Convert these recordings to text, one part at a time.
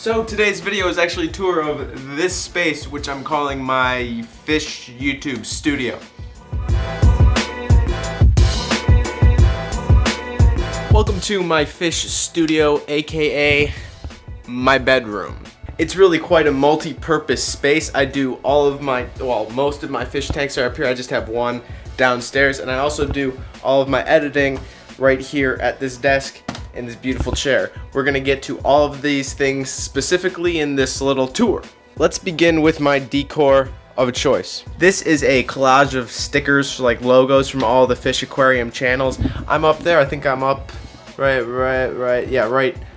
So today's video is actually a tour of this space, which I'm calling my Fish YouTube Studio. Welcome to my fish studio, aka my bedroom. It's really quite a multi-purpose space. I do all of my, most of my fish tanks are up here. I just have one downstairs, and I also do all of my editing right here at this desk in this beautiful chair. We're gonna get to all of these things specifically in this little tour. Let's begin with my decor of choice. This is a collage of stickers, like logos from all the fish aquarium channels. I'm up there. I think I'm up right.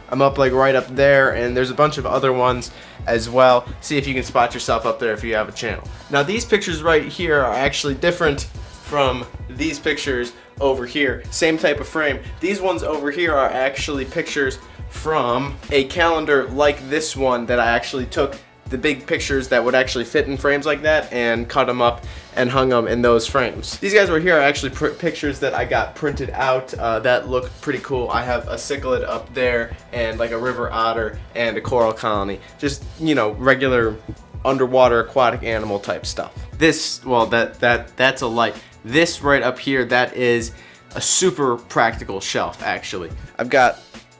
I'm up like right up there, and there's a bunch of other ones as well. See if you can spot yourself up there if you have a channel. Now these pictures right here are actually different from these pictures over here. Same type of frame. These ones over here are actually pictures from a calendar like this one that I actually took the big pictures that would actually fit in frames like that and cut them up and hung them in those frames. These guys right here are actually pictures that I got printed out that look pretty cool. I have a cichlid up there and like a river otter and a coral colony. Just, you know, regular underwater aquatic animal type stuff. This, well, that's a light. This right up here, that is a super practical shelf actually. I've got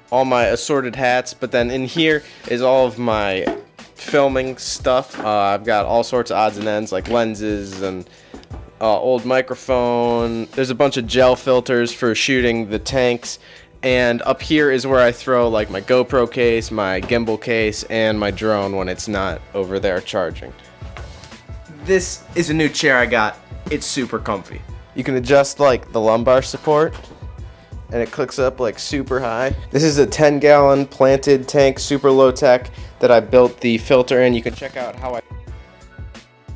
all my assorted hats, but then in here is all of my filming stuff. I've got all sorts of odds and ends like lenses and old microphone. There's a bunch of gel filters for shooting the tanks, and up here is where I throw like my GoPro case, my gimbal case, and my drone when it's not over there charging. This is a new chair I got. It's super comfy. You can adjust like the lumbar support and it clicks up like super high. This is a 10-gallon planted tank, super low tech, that I built the filter in. You can check out how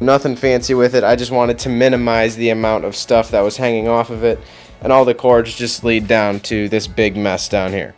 nothing fancy with it. I just wanted to minimize the amount of stuff that was hanging off of it, and all the cords just lead down to this big mess down here.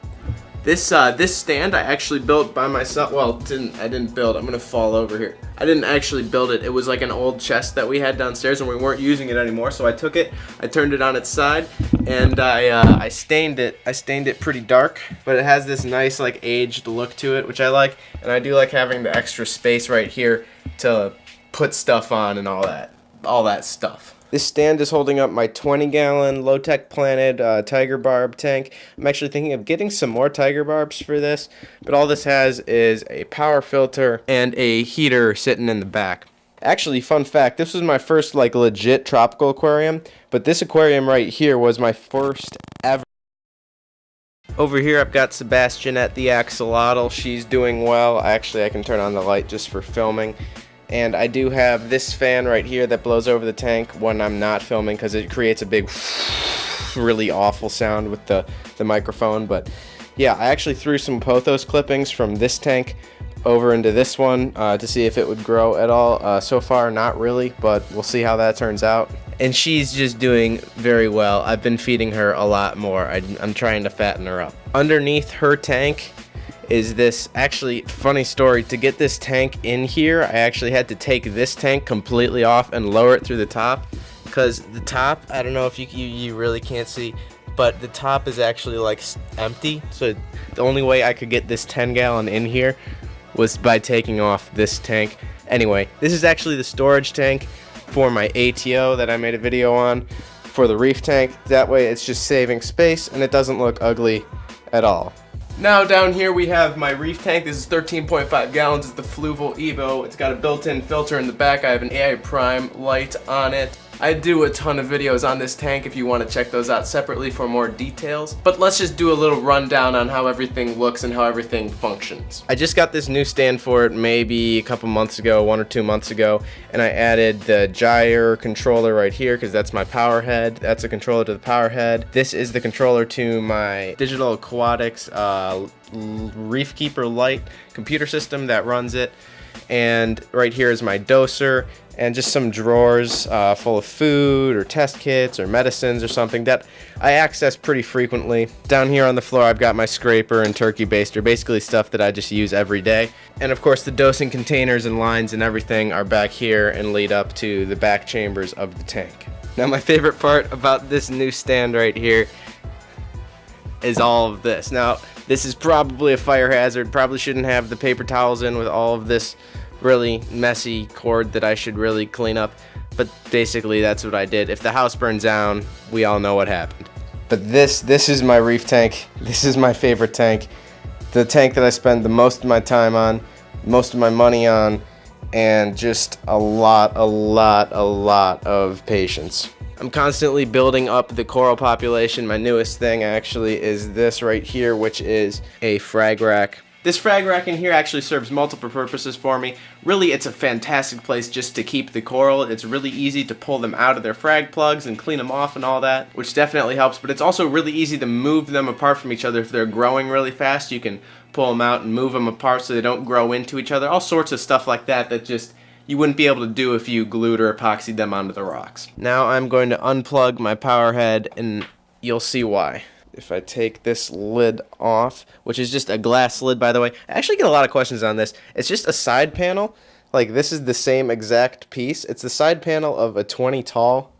This stand I actually built by myself. Well, I didn't build. I'm gonna fall over here. I didn't actually build it. It was like an old chest that we had downstairs, and we weren't using it anymore. So I took it, I turned it on its side, and I stained it. I stained it pretty dark, but it has this nice like aged look to it, which I like. And I do like having the extra space right here to put stuff on and all that stuff. This stand is holding up my 20-gallon low-tech planted tiger barb tank. I'm actually thinking of getting some more tiger barbs for this, but all this has is a power filter and a heater sitting in the back. Actually, fun fact, this was my first like legit tropical aquarium, but this aquarium right here was my first ever. Over here I've got Sebastian at the axolotl. She's doing well. Actually, I can turn on the light just for filming. And I do have this fan right here that blows over the tank when I'm not filming, because it creates a big really awful sound with the microphone. But yeah, I actually threw some pothos clippings from this tank over into this one to see if it would grow at all. So far not really, but we'll see how that turns out. And she's just doing very well. I've been feeding her a lot more. I'm trying to fatten her up. Underneath her tank is this, actually, funny story. To get this tank in here, I actually had to take this tank completely off and lower it through the top, because the top, I don't know if you really can't see, but the top is actually like empty. So the only way I could get this 10-gallon in here was by taking off this tank. Anyway, this is actually the storage tank for my ATO that I made a video on for the reef tank. That way it's just saving space and it doesn't look ugly at all. Now down here we have my reef tank. This is 13.5 gallons. It's the Fluval Evo. It's got a built-in filter in the back. I have an AI Prime light on it. I do a ton of videos on this tank if you want to check those out separately for more details. But let's just do a little rundown on how everything looks and how everything functions. I just got this new stand for it maybe a couple months ago, 1 or 2 months ago, and I added the gyre controller right here because that's my power head. That's a controller to the power head. This is the controller to my Digital Aquatics Reefkeeper light computer system that runs it. And right here is my doser and just some drawers full of food or test kits or medicines or something that I access pretty frequently. Down here on the floor I've got my scraper and turkey baster, basically stuff that I just use every day. And of course the dosing containers and lines and everything are back here and lead up to the back chambers of the tank. Now my favorite part about this new stand right here is all of this. Now, this is probably a fire hazard. Probably shouldn't have the paper towels in with all of this really messy cord that I should really clean up. But basically, that's what I did. If the house burns down, we all know what happened. But this is my reef tank. This is my favorite tank. The tank that I spend the most of my time on, most of my money on, and just a lot of patience. I'm constantly building up the coral population. My newest thing actually is this right here, which is a frag rack. This frag rack in here actually serves multiple purposes for me. Really, it's a fantastic place just to keep the coral. It's really easy to pull them out of their frag plugs and clean them off and all that, which definitely helps, but it's also really easy to move them apart from each other. If they're growing really fast, you can pull them out and move them apart so they don't grow into each other. All sorts of stuff like that that just you wouldn't be able to do if you glued or epoxied them onto the rocks. Now I'm going to unplug my power head and you'll see why. If I take this lid off, which is just a glass lid, by the way, I actually get a lot of questions on this. It's just a side panel. Like, this is the same exact piece. It's the side panel of a 20 tall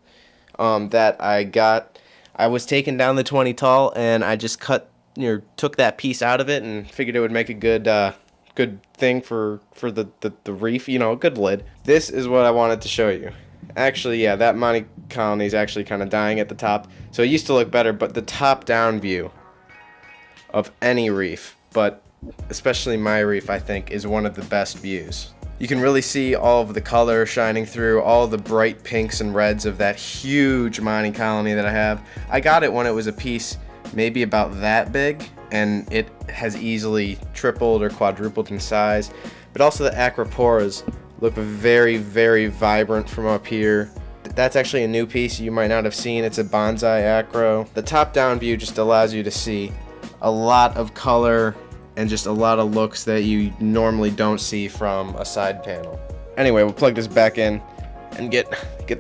that I got. I was taking down the 20 tall and I just took that piece out of it and figured it would make a good thing for the reef, a good lid. This is what I wanted to show you. Actually, yeah, that Monty colony is actually kind of dying at the top. So it used to look better, but the top-down view of any reef, but especially my reef, I think, is one of the best views. You can really see all of the color shining through, all of the bright pinks and reds of that huge Monty colony that I have. I got it when it was a piece maybe about that big, and it has easily tripled or quadrupled in size. But also the aquaporas look very, very vibrant from up here. That's actually a new piece you might not have seen. It's a bonsai acro. The top-down view just allows you to see a lot of color and just a lot of looks that you normally don't see from a side panel. Anyway, we'll plug this back in and get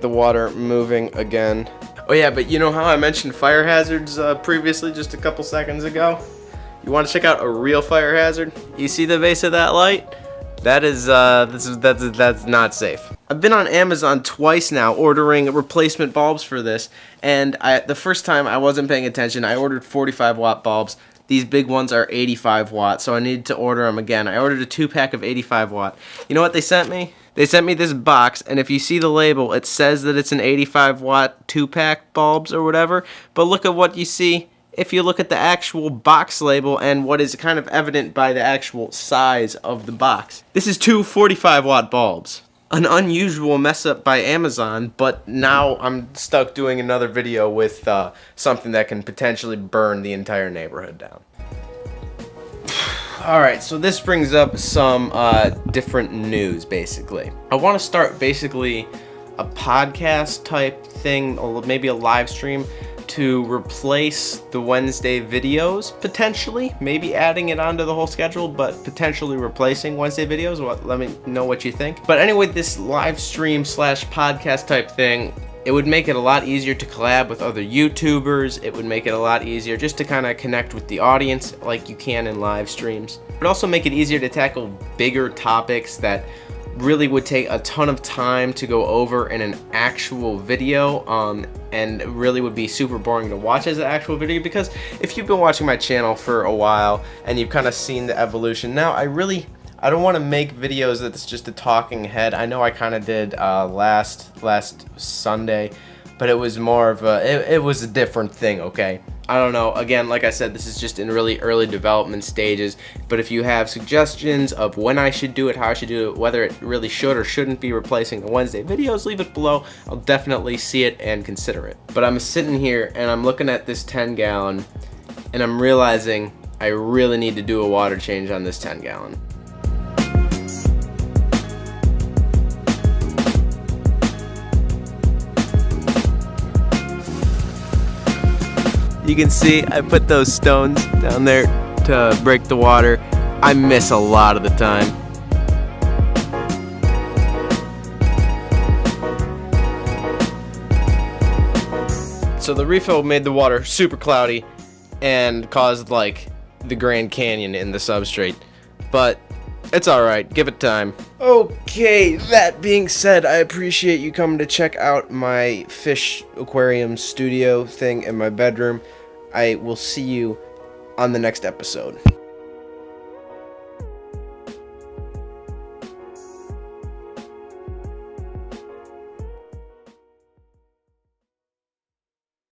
the water moving again. Oh yeah, but you know how I mentioned fire hazards previously just a couple seconds ago? You want to check out a real fire hazard? You see the base of that light? That's not safe. I've been on Amazon twice now ordering replacement bulbs for this, and the first time I wasn't paying attention. I ordered 45 watt bulbs. These big ones are 85 watt, so I needed to order them again. I ordered a 2-pack of 85 watt. You know what they sent me? They sent me this box, and if you see the label, it says that it's an 85 watt 2-pack bulbs or whatever, but look at what you see if you look at the actual box label and what is kind of evident by the actual size of the box. This is two 45 watt bulbs. An unusual mess up by Amazon, but now I'm stuck doing another video with something that can potentially burn the entire neighborhood down. Alright, so this brings up some different news, basically. I want to start basically a podcast type thing, or maybe a live stream, to replace the Wednesday videos, potentially. Maybe adding it onto the whole schedule, but potentially replacing Wednesday videos. Let me know what you think. But anyway, this live stream / podcast type thing, it would make it a lot easier to collab with other YouTubers. It would make it a lot easier just to kind of connect with the audience like you can in live streams. It would also make it easier to tackle bigger topics that really would take a ton of time to go over in an actual video, and really would be super boring to watch as an actual video, because if you've been watching my channel for a while and you've kind of seen the evolution, now I don't want to make videos that's just a talking head. I know I kind of did last Sunday, but it was more of it was a different thing, okay? I don't know. Again, like I said, this is just in really early development stages, but if you have suggestions of when I should do it, how I should do it, whether it really should or shouldn't be replacing the Wednesday videos, leave it below. I'll definitely see it and consider it. But I'm sitting here and I'm looking at this 10-gallon and I'm realizing I really need to do a water change on this 10-gallon. You can see I put those stones down there to break the water. I miss a lot of the time. So the refill made the water super cloudy and caused like the Grand Canyon in the substrate. But it's alright, give it time. Okay, that being said, I appreciate you coming to check out my fish aquarium studio thing in my bedroom. I will see you on the next episode.